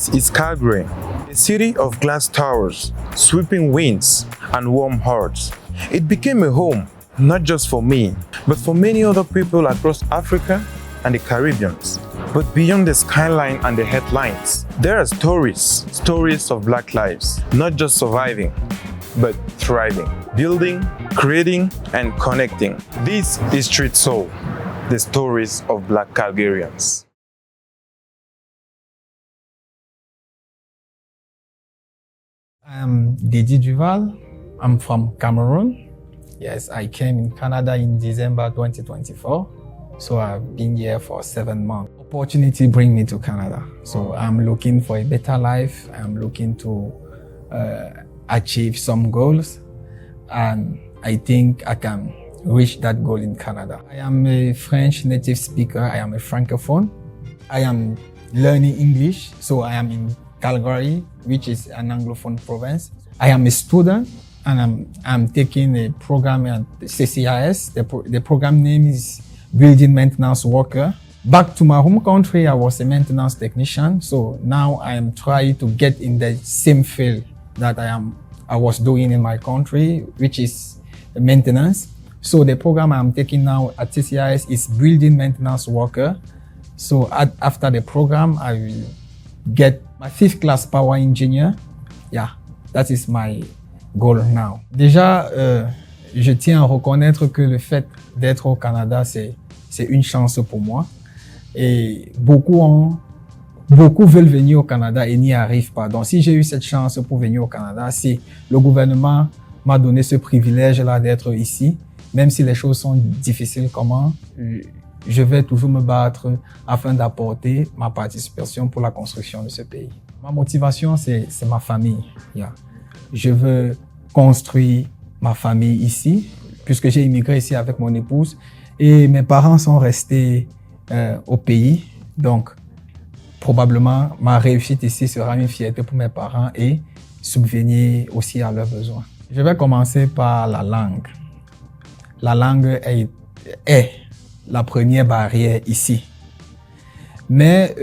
This is Calgary, a city of glass towers, sweeping winds, and warm hearts. It became a home, not just for me, but for many other people across Africa and the Caribbean. But beyond the skyline and the headlines, there are stories of Black lives, not just surviving, but thriving, building, creating, and connecting. This is Street Soul, the stories of Black Calgarians. I'm Didi Duval. I'm from Cameroon. Yes, I came in Canada in December 2024. So I've been here for 7 months. Opportunity bring me to Canada. So I'm looking for a better life. I'm looking to achieve some goals. And I think I can reach that goal in Canada. I am a French native speaker. I am a francophone. I am learning English. So I am in Calgary, which is an Anglophone province. I am a student and I'm taking a program at CCIS. The program name is Building Maintenance Worker. Back to my home country, I was a maintenance technician. So now I am trying to get in the same field that I was doing in my country, which is maintenance. So the program I'm taking now at CCIS is Building Maintenance Worker. So after the program, I will get my 5th class power engineer. Yeah, that is my goal now. Déjà, je tiens à reconnaître que le fait d'être au Canada, c'est une chance pour moi. Et beaucoup veulent venir au Canada et n'y arrivent pas. Donc, si j'ai eu cette chance pour venir au Canada, si le gouvernement m'a donné ce privilège-là d'être ici, même si les choses sont difficiles, je vais toujours me battre afin d'apporter ma participation pour la construction de ce pays. Ma motivation, c'est ma famille. Yeah. Je veux construire ma famille ici, puisque j'ai immigré ici avec mon épouse et mes parents sont restés au pays. Donc, probablement, ma réussite ici sera une fierté pour mes parents et subvenir aussi à leurs besoins. Je vais commencer par la langue. La langue est la première barrière ici. Mais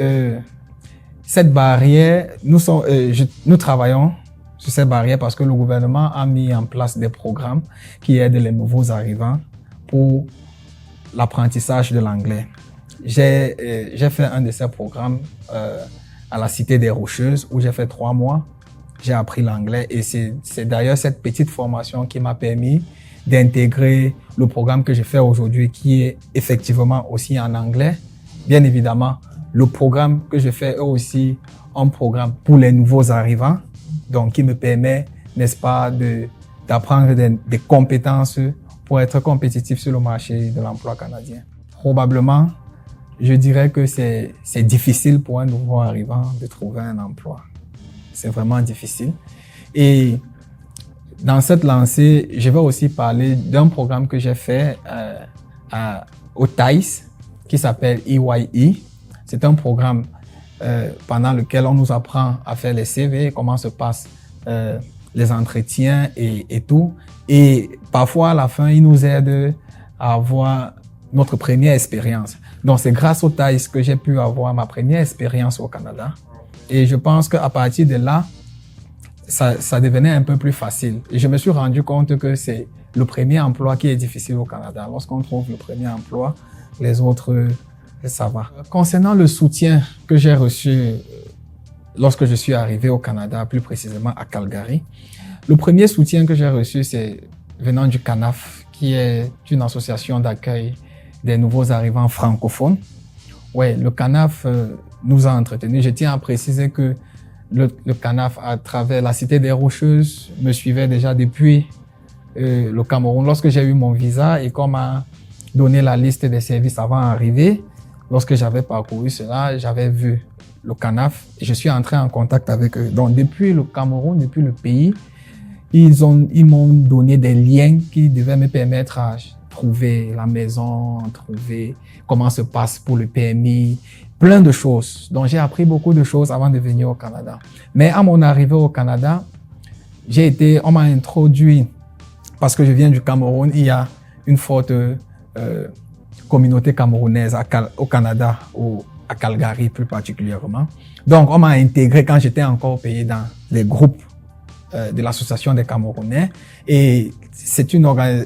cette barrière, nous travaillons sur cette barrière parce que le gouvernement a mis en place des programmes qui aident les nouveaux arrivants pour l'apprentissage de l'anglais. J'ai fait un de ces programmes à la Cité des Rocheuses où j'ai fait 3 mois. J'ai appris l'anglais et c'est d'ailleurs cette petite formation qui m'a permis d'intégrer le programme que je fais aujourd'hui qui est effectivement aussi en anglais. Bien évidemment, le programme que je fais est aussi un programme pour les nouveaux arrivants, donc qui me permet, n'est-ce pas, d'apprendre des compétences pour être compétitif sur le marché de l'emploi canadien. Probablement, je dirais que c'est difficile pour un nouveau arrivant de trouver un emploi. C'est vraiment difficile. Et dans cette lancée, je vais aussi parler d'un programme que j'ai fait au TAIS qui s'appelle EYE. C'est un programme pendant lequel on nous apprend à faire les CV, comment se passent les entretiens et tout. Et parfois, à la fin, il nous aide à avoir notre première expérience. Donc, c'est grâce au TAIS que j'ai pu avoir ma première expérience au Canada. Et je pense qu'à partir de là, ça devenait un peu plus facile. Et je me suis rendu compte que c'est le premier emploi qui est difficile au Canada. Lorsqu'on trouve le premier emploi, les autres, ça va. Concernant le soutien que j'ai reçu lorsque je suis arrivé au Canada, plus précisément à Calgary, le premier soutien que j'ai reçu, c'est venant du CANAF, qui est une association d'accueil des nouveaux arrivants francophones. Ouais, le CANAF nous a entretenus. Je tiens à préciser que le CANAF, à travers la Cité des Rocheuses, me suivait déjà depuis le Cameroun. Lorsque j'ai eu mon visa et qu'on m'a donné la liste des services avant d'arriver, lorsque j'avais parcouru cela, j'avais vu le CANAF et je suis entré en contact avec eux. Donc, depuis le Cameroun, depuis le pays, ils m'ont donné des liens qui devaient me permettre à trouver la maison, trouver comment se passe pour le permis, plein de choses. Donc, j'ai appris beaucoup de choses avant de venir au Canada. Mais à mon arrivée au Canada, on m'a introduit, parce que je viens du Cameroun, il y a une forte communauté camerounaise au Canada, à Calgary plus particulièrement. Donc, on m'a intégré quand j'étais encore au pays dans les groupes de l'association des Camerounais. Et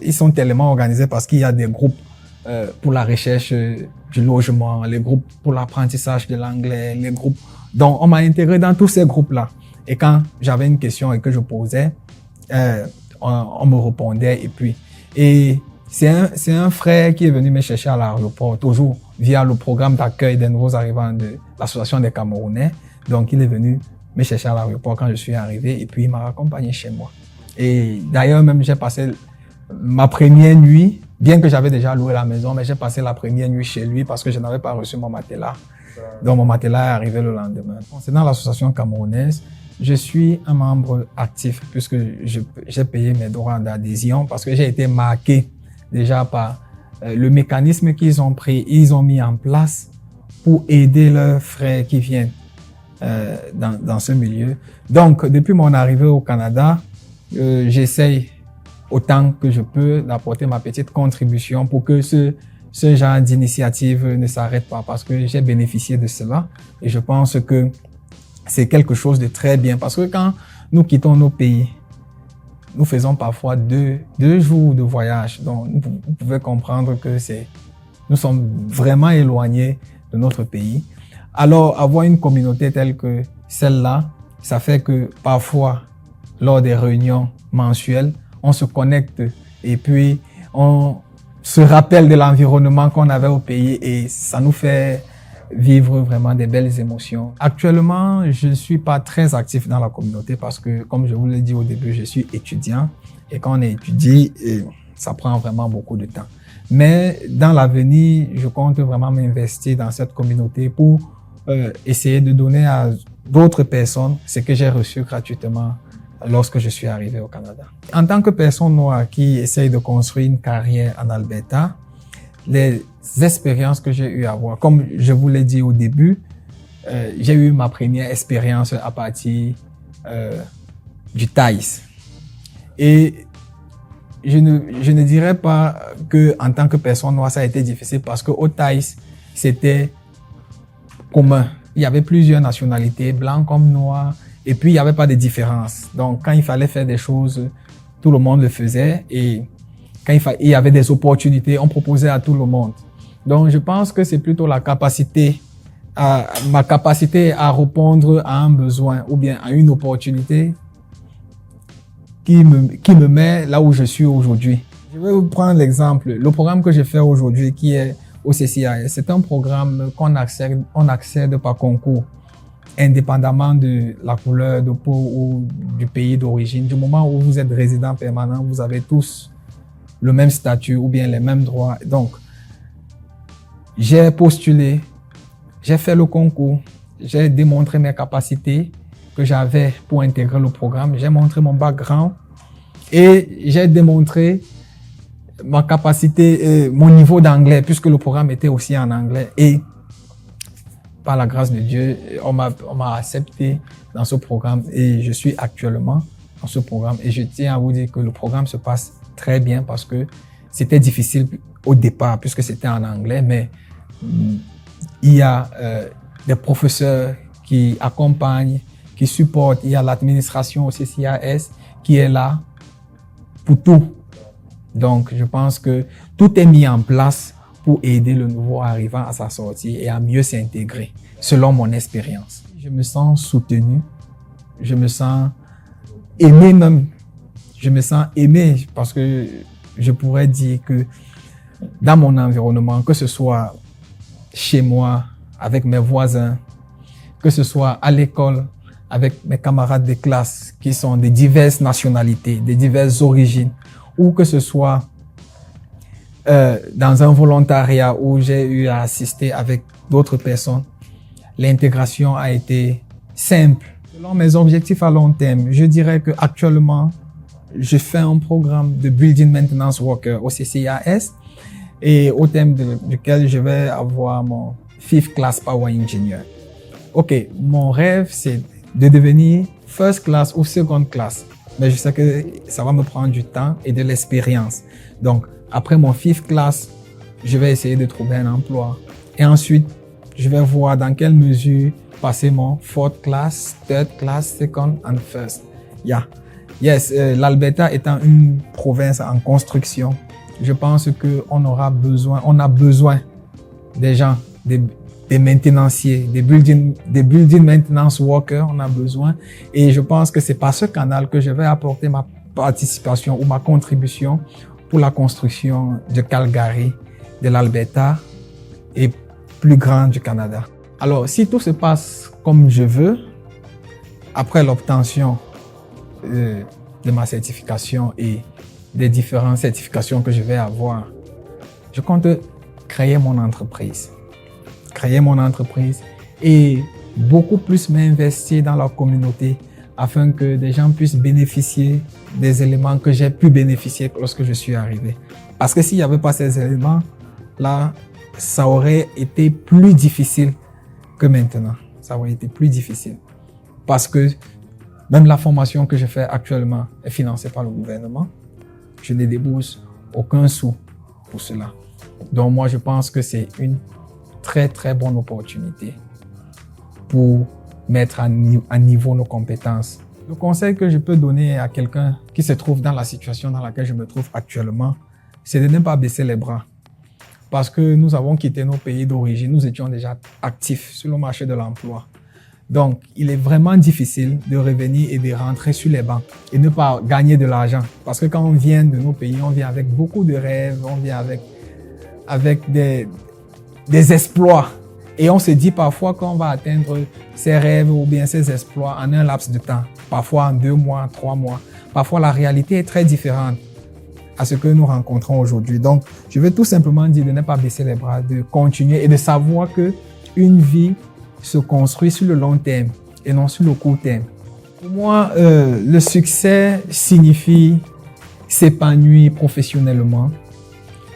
ils sont tellement organisés parce qu'il y a des groupes pour la recherche du logement, les groupes pour l'apprentissage de l'anglais, les groupes. Donc, on m'a intégré dans tous ces groupes-là. Et quand j'avais une question et que je posais, on me répondait. Et c'est un frère qui est venu me chercher à l'aéroport, toujours via le programme d'accueil des nouveaux arrivants de l'association des Camerounais. Donc, il est venu me chercher à l'aéroport quand je suis arrivé et puis il m'a accompagné chez moi. Et d'ailleurs, même j'ai passé ma première nuit, bien que j'avais déjà loué la maison, mais j'ai passé la première nuit chez lui parce que je n'avais pas reçu mon matelas. Donc, mon matelas est arrivé le lendemain. C'est dans l'association camerounaise. Je suis un membre actif puisque j'ai payé mes droits d'adhésion parce que j'ai été marqué déjà par le mécanisme qu'ils ont mis en place pour aider leurs frères qui viennent dans ce milieu. Donc, depuis mon arrivée au Canada, j'essaye autant que je peux d'apporter ma petite contribution pour que ce genre d'initiative ne s'arrête pas parce que j'ai bénéficié de cela et je pense que c'est quelque chose de très bien parce que quand nous quittons nos pays, nous faisons parfois deux jours de voyage. Donc, vous pouvez comprendre que nous sommes vraiment éloignés de notre pays. Alors, avoir une communauté telle que celle-là, ça fait que parfois, lors des réunions mensuelles, on se connecte et puis on se rappelle de l'environnement qu'on avait au pays et ça nous fait vivre vraiment des belles émotions. Actuellement, je ne suis pas très actif dans la communauté parce que, comme je vous l'ai dit au début, je suis étudiant et quand on étudie, ça prend vraiment beaucoup de temps. Mais dans l'avenir, je compte vraiment m'investir dans cette communauté pour essayer de donner à d'autres personnes ce que j'ai reçu gratuitement lorsque je suis arrivé au Canada. En tant que personne noire qui essaye de construire une carrière en Alberta, les expériences que j'ai eu à voir, comme je vous l'ai dit au début, j'ai eu ma première expérience à partir du Thaïs. Et je ne dirais pas que en tant que personne noire, ça a été difficile parce que au Thaïs, c'était commun. Il y avait plusieurs nationalités, blancs comme noirs, et puis il n'y avait pas de différence. Donc, quand il fallait faire des choses, tout le monde le faisait et quand il y avait des opportunités, on proposait à tout le monde. Donc, je pense que c'est plutôt ma capacité à répondre à un besoin ou bien à une opportunité qui me met là où je suis aujourd'hui. Je vais vous prendre l'exemple. Le programme que je fais aujourd'hui, qui est au CCIS, c'est un programme on accède par concours, indépendamment de la couleur de peau ou du pays d'origine. Du moment où vous êtes résident permanent, vous avez tous le même statut ou bien les mêmes droits. Donc, j'ai postulé, j'ai fait le concours, j'ai démontré mes capacités que j'avais pour intégrer le programme, j'ai montré mon background et j'ai démontré ma capacité, mon niveau d'anglais puisque le programme était aussi en anglais et par la grâce de Dieu, on m'a accepté dans ce programme et je suis actuellement dans ce programme et je tiens à vous dire que le programme se passe très bien parce que c'était difficile au départ puisque c'était en anglais, mais il y a des professeurs qui accompagnent, qui supportent, il y a l'administration au CCAS qui est là pour tout. Donc, je pense que tout est mis en place pour aider le nouveau arrivant à sa sortie et à mieux s'intégrer, selon mon expérience. Je me sens soutenu, je me sens aimé même. Je me sens aimé parce que je pourrais dire que dans mon environnement, que ce soit chez moi, avec mes voisins, que ce soit à l'école, avec mes camarades de classe qui sont de diverses nationalités, de diverses origines, ou que ce soit dans un volontariat où j'ai eu à assister avec d'autres personnes, l'intégration a été simple. Selon mes objectifs à long terme, je dirais que actuellement, je fais un programme de Building Maintenance Worker au CCIS et au thème duquel je vais avoir mon 5th Class Power Engineer. Ok, mon rêve, c'est de devenir First Class ou Second Class. Mais je sais que ça va me prendre du temps et de l'expérience. Donc, après mon 5th Class, je vais essayer de trouver un emploi. Et ensuite, Je vais voir dans quelle mesure passer mon fourth class, third class, second and first. Yes, l'Alberta étant une province en construction, je pense qu'on a besoin des gens, des maintenanciers, des building maintenance workers, on a besoin. Et je pense que c'est par ce canal que je vais apporter ma participation ou ma contribution pour la construction de Calgary, de l'Alberta et plus grand du Canada. Alors, si tout se passe comme je veux, après l'obtention de ma certification et des différentes certifications que je vais avoir, je compte créer mon entreprise. Et beaucoup plus m'investir dans la communauté afin que des gens puissent bénéficier des éléments que j'ai pu bénéficier lorsque je suis arrivé. Parce que s'il n'y avait pas ces éléments, là, ça aurait été plus difficile que maintenant. Ça aurait été plus difficile. Parce que même la formation que je fais actuellement est financée par le gouvernement. Je ne débourse aucun sou pour cela. Donc moi, je pense que c'est une très, très bonne opportunité pour mettre à niveau nos compétences. Le conseil que je peux donner à quelqu'un qui se trouve dans la situation dans laquelle je me trouve actuellement, c'est de ne pas baisser les bras. Parce que nous avons quitté nos pays d'origine, nous étions déjà actifs sur le marché de l'emploi. Donc, il est vraiment difficile de revenir et de rentrer sur les bancs et ne pas gagner de l'argent. Parce que quand on vient de nos pays, on vient avec beaucoup de rêves, on vient avec des exploits. Et on se dit parfois qu'on va atteindre ses rêves ou bien ses exploits en un laps de temps. Parfois en 2 mois, 3 mois. Parfois, la réalité est très différente à ce que nous rencontrons aujourd'hui. Donc, je veux tout simplement dire de ne pas baisser les bras, de continuer et de savoir que une vie se construit sur le long terme et non sur le court terme. Pour moi, le succès signifie s'épanouir professionnellement,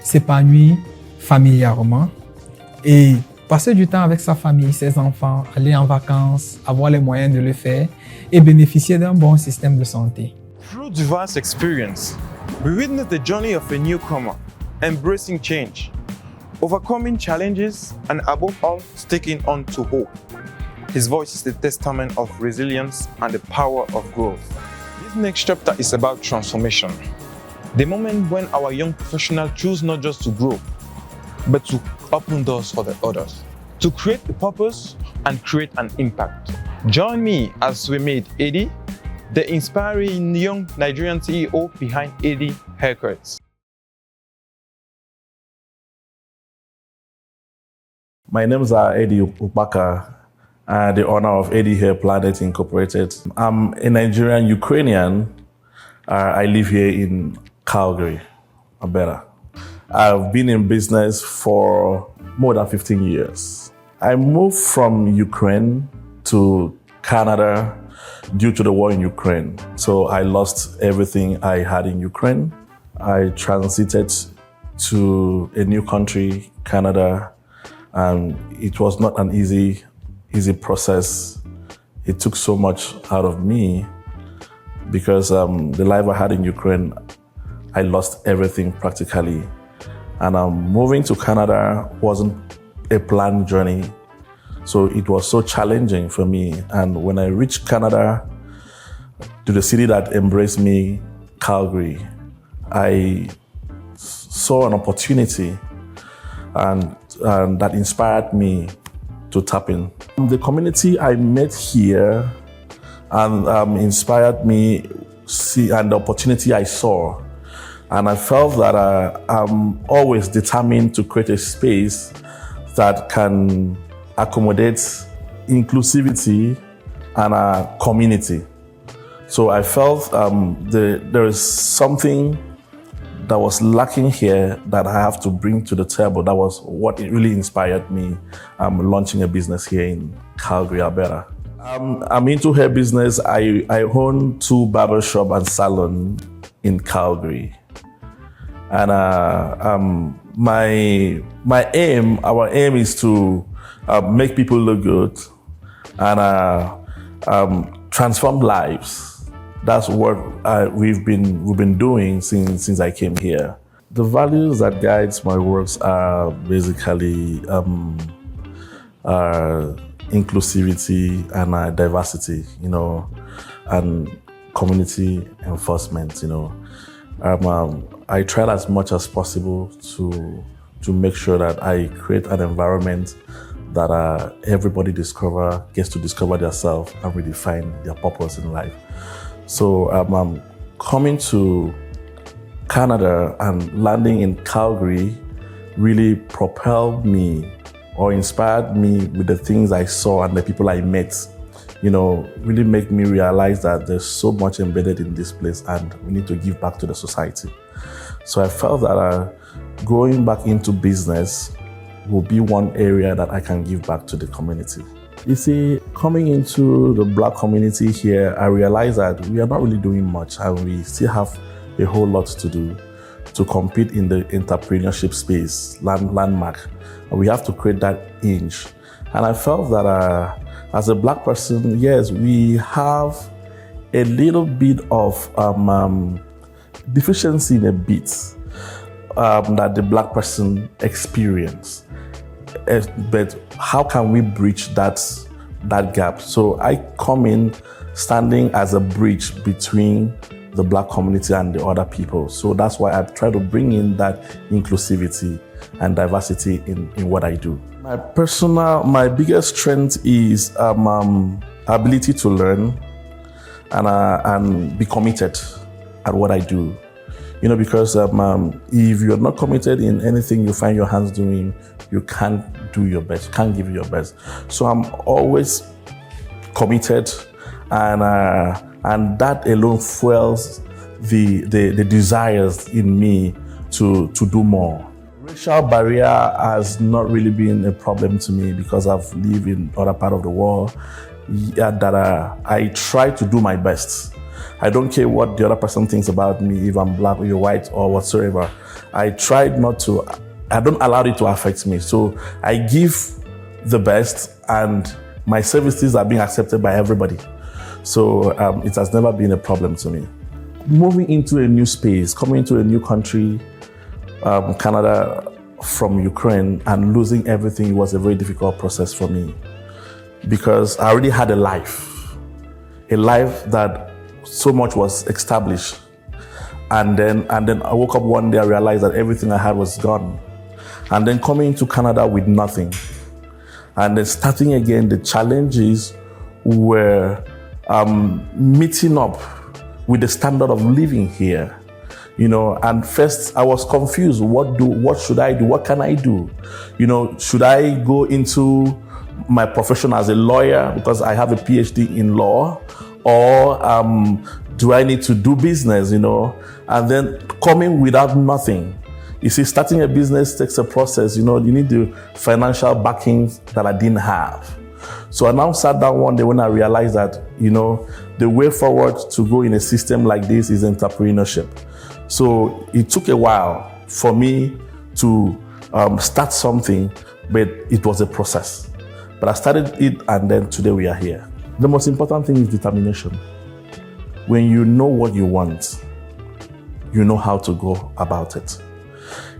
s'épanouir familièrement et passer du temps avec sa famille, ses enfants, aller en vacances, avoir les moyens de le faire et bénéficier d'un bon système de santé. Through diverse experience, we witness the journey of a newcomer, embracing change, overcoming challenges, and above all, sticking on to hope. His voice is the testament of resilience and the power of growth. This next chapter is about transformation. The moment when our young professionals choose not just to grow, but to open doors for the others, to create a purpose and create an impact. Join me as we meet Eddie, the inspiring young Nigerian CEO behind Eddie Haircuts. My name is Eddie Upaka, the owner of Eddie Hair Planet Incorporated. I'm a Nigerian Ukrainian. I live here in Calgary, Alberta. I've been in business for more than 15 years. I moved from Ukraine to Canada due to the war in Ukraine. So I lost everything I had in Ukraine. I transited to a new country, Canada, and it was not an easy process. It took so much out of me because the life I had in Ukraine, I lost everything practically. And moving to Canada wasn't a planned journey. So it was so challenging for me. And when I reached Canada, to the city that embraced me, Calgary, I saw an opportunity and that inspired me to tap in. The community I met here and inspired me, and the opportunity I saw. And I felt that I'm always determined to create a space that can accommodate inclusivity and a community. So I felt there is something that was lacking here that I have to bring to the table. That was what really inspired me launching a business here in Calgary, Alberta. I'm into hair business. I own 2 barbershop and salon in Calgary. And our aim is to make people look good and transform lives. That's what we've been doing since I came here. The values that guides my works are basically inclusivity and diversity, and community enforcement, I tried as much as possible to make sure that I create an environment that everybody gets to discover themselves and redefine their purpose in life. So coming to Canada and landing in Calgary really propelled me or inspired me with the things I saw and the people I met, really make me realize that there's so much embedded in this place and we need to give back to the society. So I felt that going back into business will be one area that I can give back to the community. You see, coming into the Black community here, I realized that we are not really doing much and we still have a whole lot to do to compete in the entrepreneurship space, landmark. And we have to create that inch. And I felt that as a Black person, yes, we have a little bit of deficiency in a bit that the Black person experience. But how can we bridge that gap? So I come in standing as a bridge between the Black community and the other people. So that's why I try to bring in that inclusivity and diversity in what I do. My biggest strength is ability to learn and be committed at what I do. Because if you're not committed in anything you find your hands doing, you can't do your best, you can't give your best. So I'm always committed, and that alone fuels the desires in me to do more. Racial barrier has not really been a problem to me because I've lived in other part of the world. I try to do my best. I don't care what the other person thinks about me, if I'm Black or you're white or whatsoever. I don't allow it to affect me. So I give the best and my services are being accepted by everybody. So it has never been a problem to me. Moving into a new space, coming into a new country, Canada, from Ukraine, and losing everything was a very difficult process for me because I already had a life that so much was established. And then I woke up one day, I realized that everything I had was gone. And then coming to Canada with nothing. And then starting again, the challenges were meeting up with the standard of living here. And first I was confused. What should I do? What can I do? Should I go into my profession as a lawyer because I have a PhD in law? Or do I need to do business, And then coming without nothing. You see, starting a business takes a process, you need the financial backing that I didn't have. So I now sat down one day when I realized that, the way forward to go in a system like this is entrepreneurship. So it took a while for me to start something, but it was a process. But I started it and then today we are here. The most important thing is determination. When you know what you want, you know how to go about it.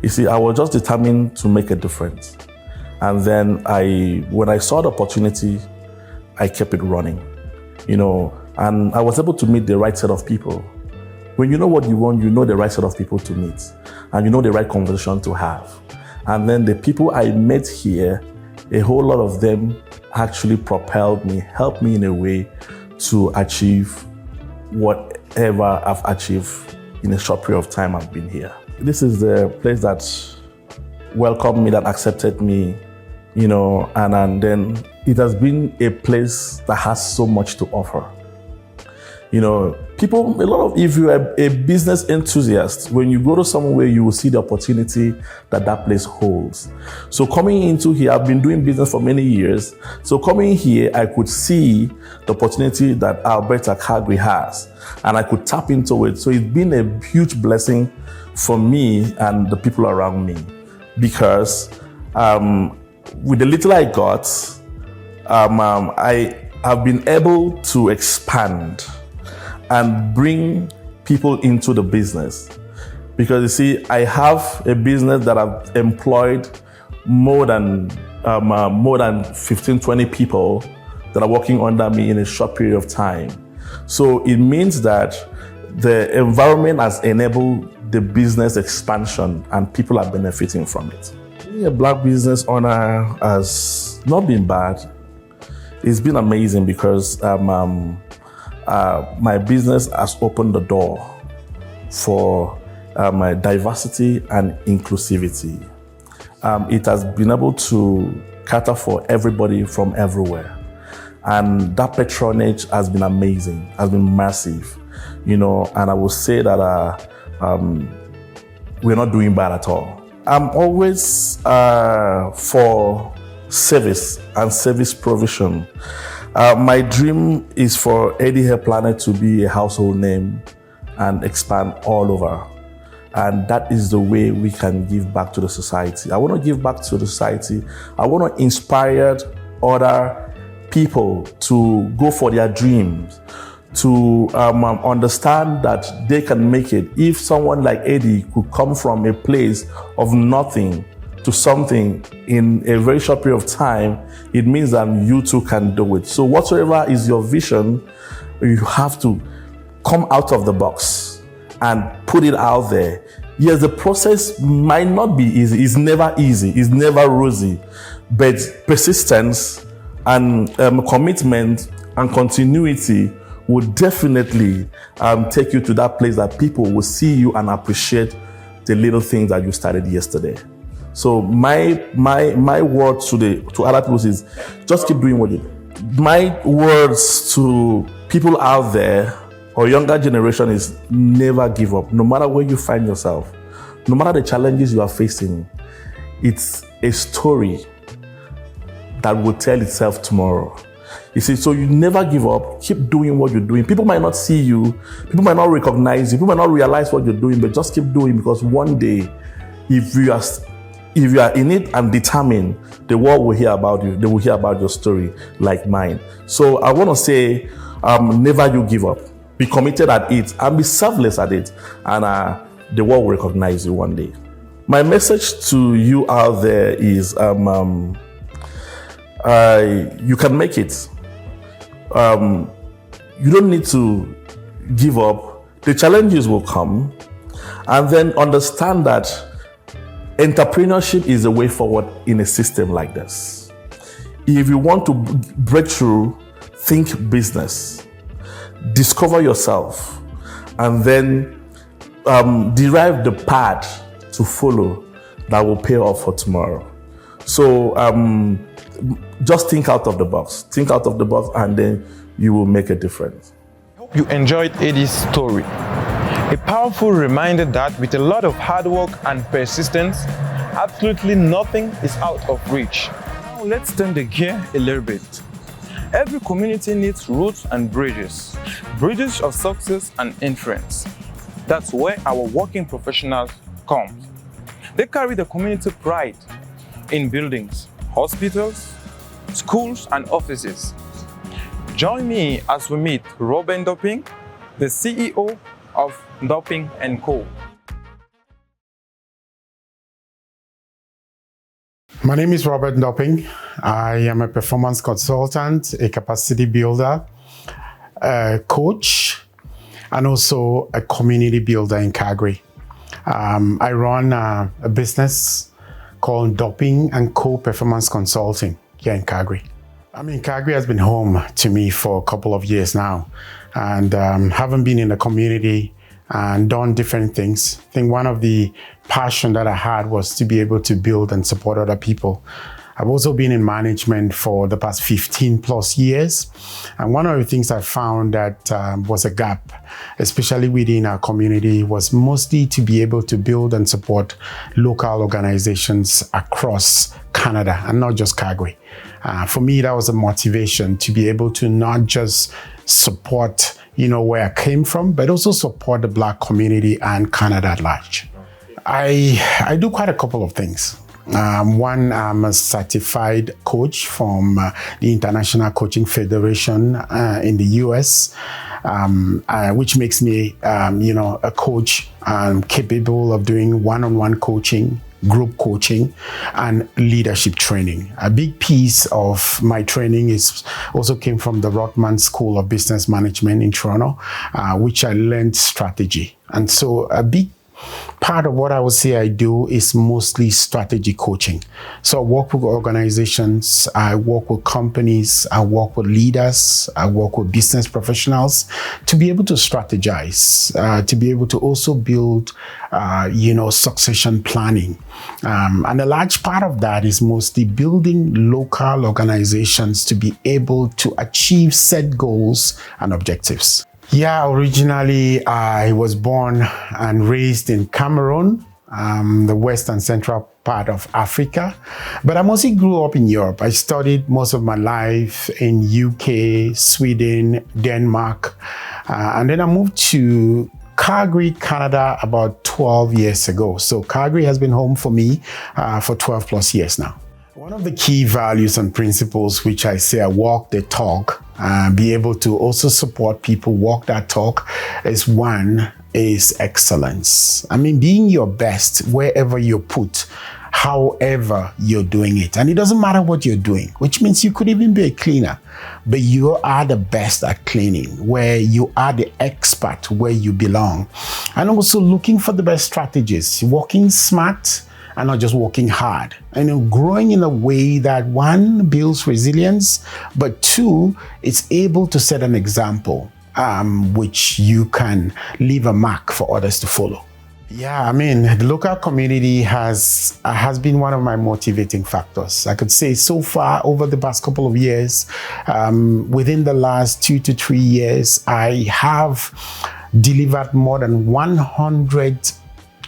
You see, I was just determined to make a difference. And then when I saw the opportunity, I kept it running, and I was able to meet the right set of people. When you know what you want, you know the right set of people to meet, and you know the right conversation to have. And then the people I met here, a whole lot of them actually propelled me, helped me in a way to achieve whatever I've achieved in a short period of time I've been here. This is the place that welcomed me, that accepted me, and then it has been a place that has so much to offer. If you're a business enthusiast, when you go to somewhere, you will see the opportunity that place holds. So coming into here, I've been doing business for many years. So coming here, I could see the opportunity that Alberta, Calgary has, and I could tap into it. So it's been a huge blessing for me and the people around me, because with the little I got, I have been able to expand and bring people into the business. Because you see, I have a business that I've employed more than 15, 20 people that are working under me in a short period of time. So it means that the environment has enabled the business expansion and people are benefiting from it. Being a Black business owner has not been bad. It's been amazing because my business has opened the door for diversity and inclusivity. It has been able to cater for everybody from everywhere. And that patronage has been amazing, has been massive, and I will say that we're not doing bad at all. I'm always for service and service provision. My dream is for Eddie Hair Planet to be a household name and expand all over. And that is the way we can give back to the society. I want to give back to the society. I want to inspire other people to go for their dreams, to understand that they can make it. If someone like Eddie could come from a place of nothing to something in a very short period of time, it means that you too can do it. So whatsoever is your vision, you have to come out of the box and put it out there. Yes, the process might not be easy. It's never easy. It's never rosy. But persistence and commitment and continuity will definitely take you to that place that people will see you and appreciate the little things that you started yesterday. So my word to other people is just keep doing what you do. My words to people out there or younger generation is never give up. No matter where you find yourself, no matter the challenges you are facing, it's a story that will tell itself tomorrow. You see, so you never give up. Keep doing what you're doing. People might not see you. People might not recognize you. People might not realize what you're doing, but just keep doing, because one day, if you are in it and determined, the world will hear about you. They will hear about your story like mine. So I want to say, never you give up. Be committed at it and be selfless at it. And the world will recognize you one day. My message to you out there is, you can make it. You don't need to give up. The challenges will come, and then understand that entrepreneurship is the way forward in a system like this. If you want to break through, think business, discover yourself, and then derive the path to follow that will pay off for tomorrow. So just think out of the box. Think out of the box, and then you will make a difference. Hope you enjoyed Eddie's story. A powerful reminder that with a lot of hard work and persistence, absolutely nothing is out of reach. Now let's turn the gear a little bit. Every community needs roots and bridges of success and influence. That's where our working professionals come. They carry the community pride in buildings, hospitals, schools, and offices. Join me as we meet Robert Doping, the CEO of Doping & Co. My name is Robert Doping. I am a performance consultant, a capacity builder, a coach, and also a community builder in Calgary. I run a business called Doping & Co. Performance Consulting here in Calgary. Calgary has been home to me for a couple of years now, and having been in the community and done different things, I think one of the passion that I had was to be able to build and support other people. I've also been in management for the past 15 plus years. And one of the things I found that was a gap, especially within our community, was mostly to be able to build and support local organizations across Canada and not just Calgary. For me, that was a motivation to be able to not just support where I came from, but also support the Black community and Canada at large. I do quite a couple of things. One, I'm a certified coach from the International Coaching Federation in the US, which makes me, a coach capable of doing one-on-one coaching, group coaching, and leadership training. A big piece of my training also came from the Rotman School of Business Management in Toronto, which I learned strategy. And so a big part of what I would say I do is mostly strategy coaching. So I work with organizations, I work with companies, I work with leaders, I work with business professionals to be able to strategize, to be able to also build, succession planning. And a large part of that is mostly building local organizations to be able to achieve set goals and objectives. Yeah, originally I was born and raised in Cameroon, the west and central part of Africa, but I mostly grew up in Europe. I studied most of my life in UK, Sweden, Denmark, and then I moved to Calgary, Canada about 12 years ago. So Calgary has been home for me for 12 plus years now. One of the key values and principles which I say I walk the talk, be able to also support people walk that talk is excellence. I mean, being your best wherever you're put, however you're doing it. And it doesn't matter what you're doing, which means you could even be a cleaner, but you are the best at cleaning, where you are the expert where you belong. And also looking for the best strategies, working smart, and not just working hard, and growing in a way that one builds resilience, but two, it's able to set an example which you can leave a mark for others to follow. Yeah, I mean, the local community has been one of my motivating factors. I could say so far over the past couple of years, within the last 2 to 3 years, I have delivered more than 100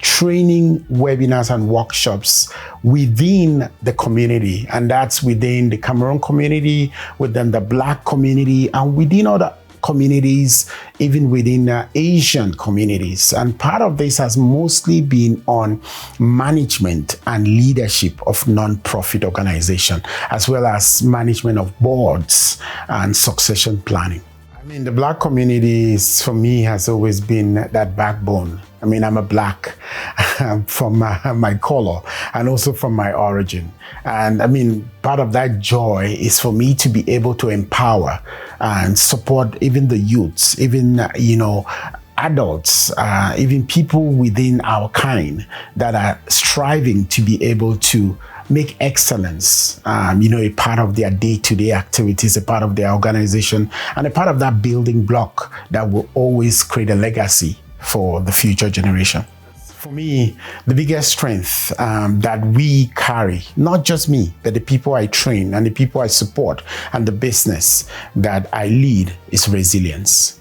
training webinars and workshops within the community, and that's within the Cameroon community, within the Black community, and within other communities, even within Asian communities. And part of this has mostly been on management and leadership of non-profit organization, as well as management of boards and succession planning. I mean, the Black community for me has always been that backbone. I mean, I'm a Black from my color and also from my origin. And I mean, part of that joy is for me to be able to empower and support even the youths, even, adults, even people within our kind that are striving to be able to make excellence, a part of their day-to-day activities, a part of their organization, and a part of that building block that will always create a legacy for the future generation. For me, the biggest strength that we carry, not just me, but the people I train and the people I support and the business that I lead, is resilience.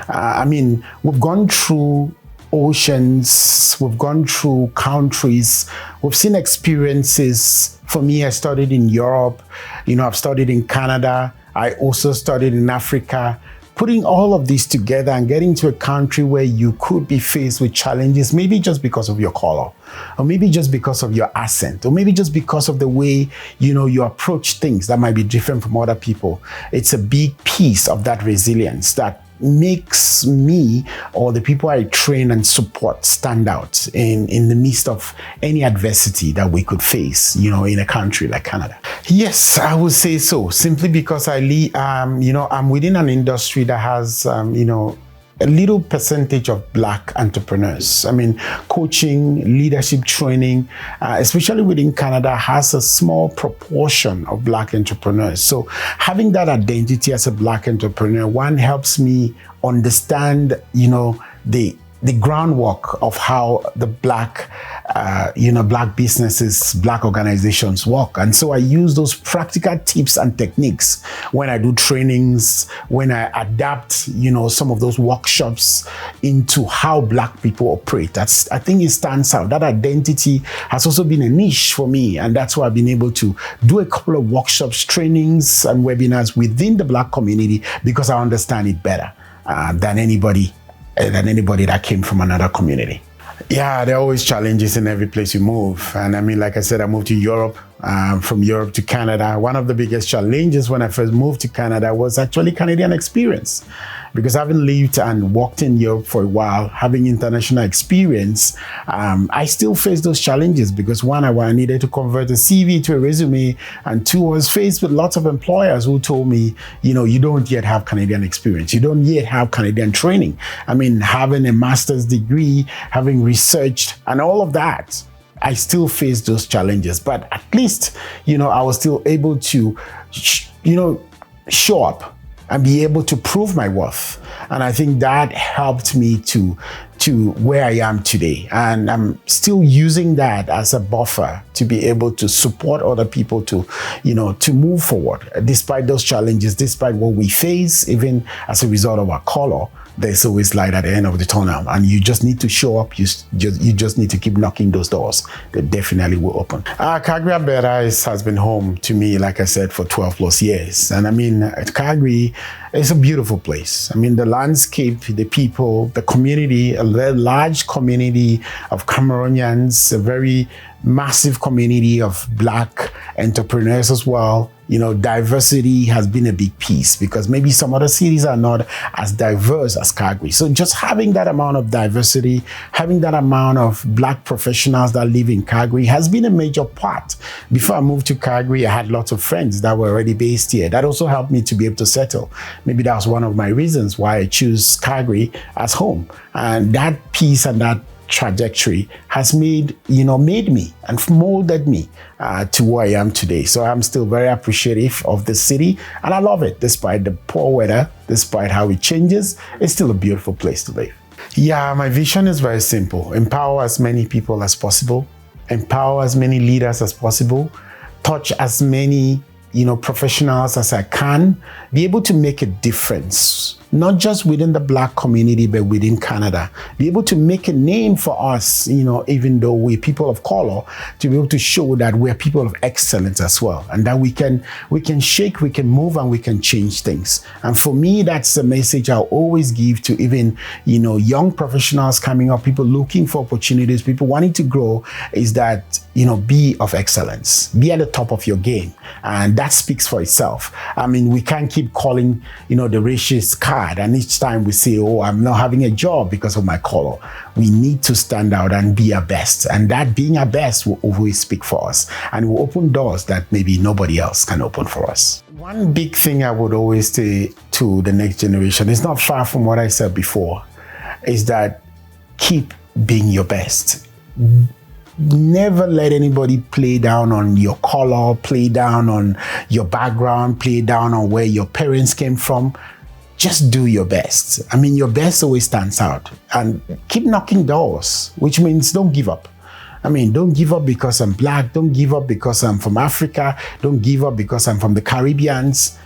I mean, we've gone through oceans, we've gone through countries, we've seen experiences. For me, I studied in Europe, I've studied in Canada, I also studied in Africa. Putting all of this together and getting to a country where you could be faced with challenges, maybe just because of your color, or maybe just because of your accent, or maybe just because of the way, you approach things that might be different from other people. It's a big piece of that resilience that makes me or the people I train and support stand out in the midst of any adversity that we could face, in a country like Canada. Yes, I would say so, simply because I'm within an industry that has, a little percentage of Black entrepreneurs. I mean, coaching, leadership training, especially within Canada, has a small proportion of Black entrepreneurs. So having that identity as a Black entrepreneur, one, helps me understand, the groundwork of how the Black businesses, Black organizations work. And so I use those practical tips and techniques when I do trainings, when I adapt, some of those workshops into how Black people operate. I think it stands out. That identity has also been a niche for me. And that's why I've been able to do a couple of workshops, trainings, and webinars within the Black community, because I understand it better than anybody that came from another community. Yeah, there are always challenges in every place you move. And I mean, like I said, I moved to Europe from Europe to Canada. One of the biggest challenges when I first moved to Canada was actually Canadian experience. Because having lived and worked in Europe for a while, having international experience, I still face those challenges because one, I needed to convert a CV to a resume, and two, I was faced with lots of employers who told me, you don't yet have Canadian experience. You don't yet have Canadian training. I mean, having a master's degree, having researched and all of that, I still face those challenges. But at least, I was still able to, show up and be able to prove my worth. And I think that helped me to where I am today. And I'm still using that as a buffer to be able to support other people to move forward. Despite those challenges, despite what we face, even as a result of our color, there's always light at the end of the tunnel, and you just need to show up. You just need to keep knocking those doors. They definitely will open. Calgary, Alberta has been home to me, like I said, for 12 plus years. And I mean, Calgary is a beautiful place. I mean, the landscape, the people, the community, a very large community of Cameroonians, a very massive community of Black entrepreneurs as well. Diversity has been a big piece because maybe some other cities are not as diverse as Calgary. So just having that amount of diversity, having that amount of Black professionals that live in Calgary has been a major part. Before I moved to Calgary, I had lots of friends that were already based here. That also helped me to be able to settle. Maybe that was one of my reasons why I choose Calgary as home. And that piece and that trajectory has made me and molded me to where I am today. So I'm still very appreciative of the city, and I love it. Despite the poor weather, despite how it changes, it's still a beautiful place to live. Yeah, my vision is very simple. Empower as many people as possible, empower as many leaders as possible, touch as many professionals as I can, be able to make a difference, not just within the Black community, but within Canada. Be able to make a name for us, even though we're people of color, to be able to show that we're people of excellence as well, and that we can shake, we can move, and we can change things. And for me, that's the message I'll always give to even, young professionals coming up, people looking for opportunities, people wanting to grow, is that, be of excellence, be at the top of your game. And that speaks for itself. I mean, we can't keep calling, the racist card, and each time we say, oh, I'm not having a job because of my color. We need to stand out and be our best. And that being our best will always speak for us and will open doors that maybe nobody else can open for us. One big thing I would always say to the next generation, is not far from what I said before, is that keep being your best. Never let anybody play down on your color, play down on your background, play down on where your parents came from. Just do your best. I mean, your best always stands out. And keep knocking doors, which means don't give up. I mean, don't give up because I'm Black. Don't give up because I'm from Africa. Don't give up because I'm from the Caribbeans.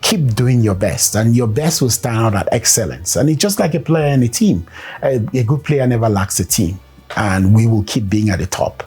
Keep doing your best, and your best will stand out at excellence. And it's just like a player in a team. A good player never lacks a team. And we will keep being at the top,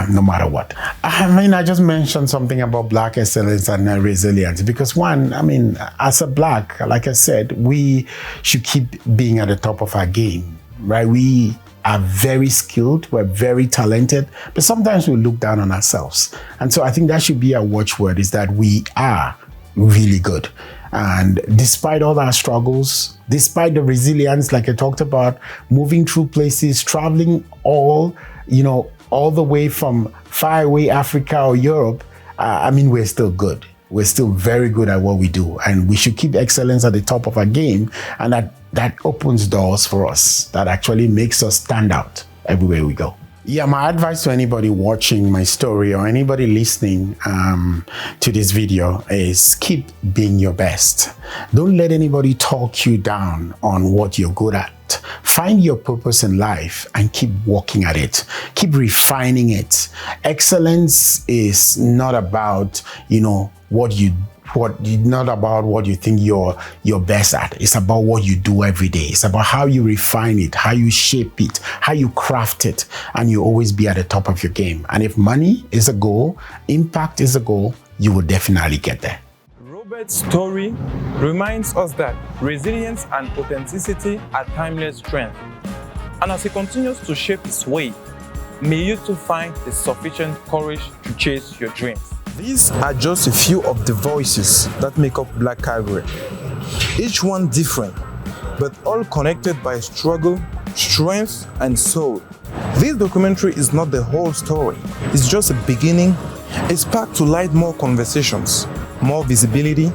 no matter what. I mean, I just mentioned something about Black excellence and resilience because one, I mean, as a Black, like I said, we should keep being at the top of our game, right? We are very skilled, we're very talented, but sometimes we look down on ourselves. And so I think that should be our watchword, is that we are really good. And despite all our struggles, despite the resilience, like I talked about, moving through places, traveling all the way from far away Africa or Europe, I mean, we're still good. We're still very good at what we do. And we should keep excellence at the top of our game. And that opens doors for us. That actually makes us stand out everywhere we go. Yeah, my advice to anybody watching my story or anybody listening to this video is keep being your best. Don't let anybody talk you down on what you're good at. Find your purpose in life and keep working at it. Keep refining it. Excellence is not about, not about what you think you're best at. It's about what you do every day. It's about how you refine it, how you shape it, how you craft it, and you always be at the top of your game. And if money is a goal, impact is a goal, you will definitely get there. Robert's story reminds us that resilience and authenticity are timeless strength. And as he continues to shape his way, may you too find the sufficient courage to chase your dreams. These are just a few of the voices that make up Black Calgary. Each one different, but all connected by struggle, strength, and soul. This documentary is not the whole story. It's just a beginning, a spark to light more conversations, more visibility,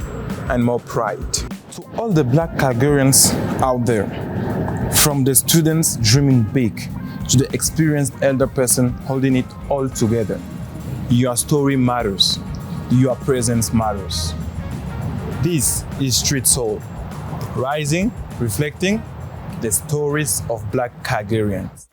and more pride. To all the Black Calgarians out there, from the students dreaming big to the experienced elder person holding it all together, your story matters. Your presence matters. This is Street Soul, rising, reflecting the stories of Black Calgarians.